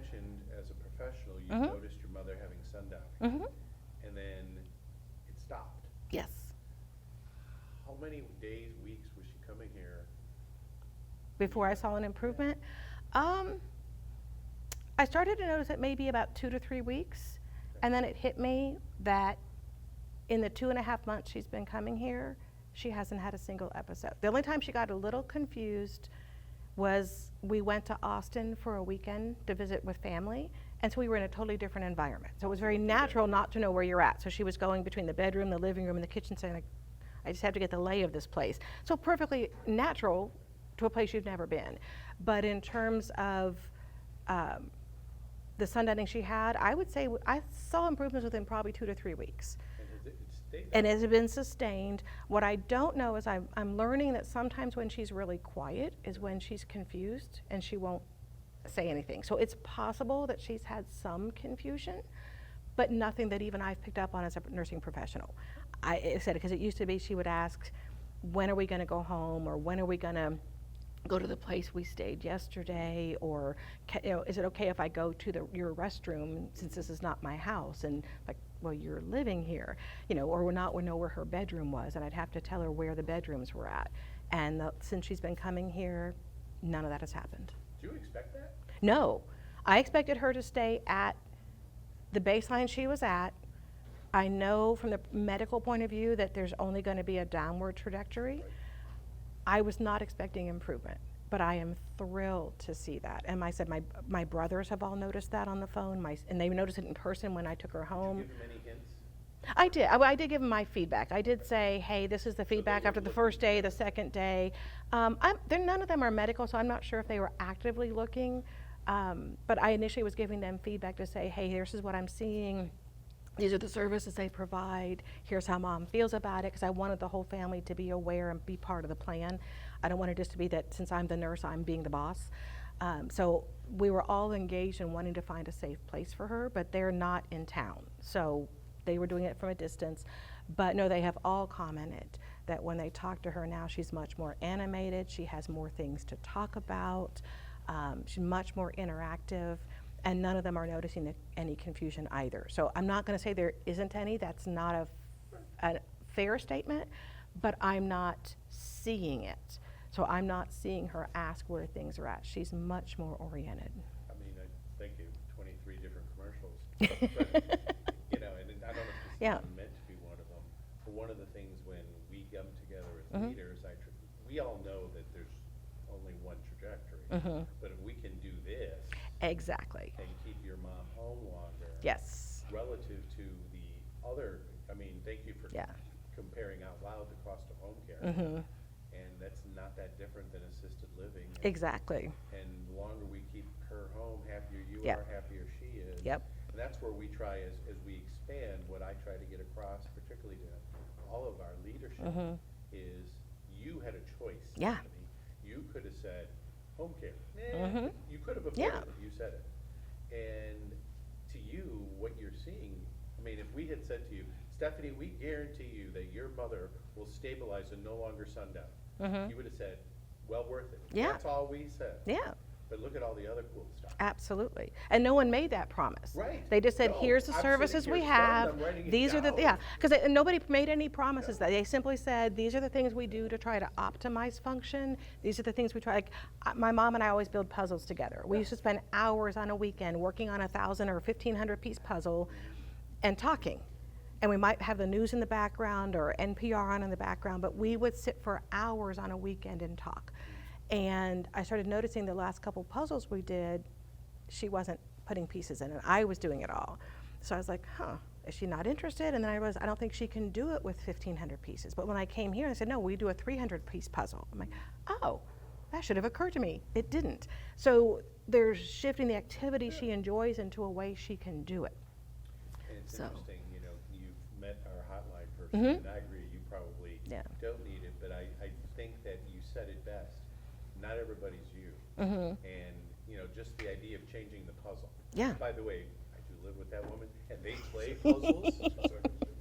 mentioned as a professional, you Mhm. noticed your mother having sundowning, Mhm. and then it stopped. Yes. How many days, weeks was she coming here? Before I saw an improvement, um, I started to notice it maybe about 2 to 3 weeks, and then it hit me that in the 2.5 months she's been coming here, she hasn't had a single episode. The only time she got a little confused was we went to Austin for a weekend to visit with family, and so we were in a totally different environment. So it was very natural not to know where you're at. So she was going between the bedroom, the living room, and the kitchen saying, like, I just have to get the lay of this place. So perfectly natural to a place you've never been. But in terms of the sundowning she had, I would say I saw improvements within probably 2 to 3 weeks. And has it stayed And that it has been sustained. What I don't know is I'm learning that sometimes when she's really quiet is when she's confused and she won't say anything. So it's possible that she's had some confusion, but nothing that even I've picked up on as a nursing professional. I said, because it used to be she would ask, when are we going to go home, or when are we going to go to the place we stayed yesterday, or is it okay if I go to your restroom since this is not my house? And like, well, you're living here, or we know where her bedroom was, and I'd have to tell her where the bedrooms were at. And since she's been coming here, none of that has happened. Do you expect that? No, I expected her to stay at the baseline she was at. I know from the medical point of view that there's only going to be a downward trajectory. Right. I was not expecting improvement, but I am thrilled to see that. And I said my brothers have all noticed that on the phone, and they noticed it in person when I took her home. Did you give them any hints? I did. I did give them my feedback. I did say, hey, this is the feedback were after the looking first day, at the it. second day. None of them are medical, so I'm not sure if they were actively looking. But I initially was giving them feedback to say, hey, this is what I'm seeing. These are the services they provide. Here's how mom feels about it, because I wanted the whole family to be aware and be part of the plan. I don't want it just to be that since I'm the nurse, I'm being the boss. So we were all engaged in wanting to find a safe place for her, but they're not in town. So they were doing it from a distance. But no, they have all commented that when they talk to her now, she's much more animated. She has more things to talk about. She's much more interactive. And none of them are noticing any confusion either. So I'm not going to say there isn't any. That's not a fair statement, but I'm not seeing it. So I'm not seeing her ask where things are at. She's much more oriented. I mean, thank you, 23 different commercials. But, and I don't know if this Yeah. is meant to be one of them, but one of the things when we come together as Mhm. leaders, we all know that there's only one trajectory. Mhm. But if we can do this Exactly. and keep your mom home longer, Yes. relative to the other, thank you for Yeah. comparing out loud the cost of home care. Mhm. And that's not that different than assisted living. Exactly. And the longer we keep her home, happier you Yep. are, happier she is. Yep. And that's where we try, as we expand, what I try to get across, particularly to all of our leadership, Mhm. is you had a choice, Yeah. Stephanie. You could have said, home care. Mhm. You could have avoided Yeah. it, you said it. And to you, what you're seeing, if we had said to you, Stephanie, we guarantee you that your mother will stabilize and no longer sundown, Mhm. you would have said, well worth it. Yeah. That's all we said. Yeah. But look at all the other cool stuff. Absolutely. And no one made that promise. Right. They just said, No, here's the I'm sitting services here we stunned, have. I'm writing it These are the, down. yeah, because nobody made any promises. That They simply said, these are the things we do to try to optimize function. These are the things we try, my mom and I always build puzzles together. We used to spend hours on a weekend working on 1,000 or 1,500 piece puzzle and talking. And we might have the news in the background or NPR on in the background, but we would sit for hours on a weekend and talk. And I started noticing the last couple puzzles we did, she wasn't putting pieces in, and I was doing it all. So I was like, is she not interested? And then I realized I don't think she can do it with 1,500 pieces. But when I came here, I said, no, we do a 300-piece puzzle. I'm like, oh, that should have occurred to me. It didn't. So there's shifting the activity she enjoys into a way she can do it. And it's So. interesting, you've met our hotline person, Mhm. and I agree, you probably Yeah. don't need it, but I think that you said it best. Not everybody's you. Mhm. And, just the idea of changing the puzzle. Yeah. By the way, I do live with that woman, and they play puzzles.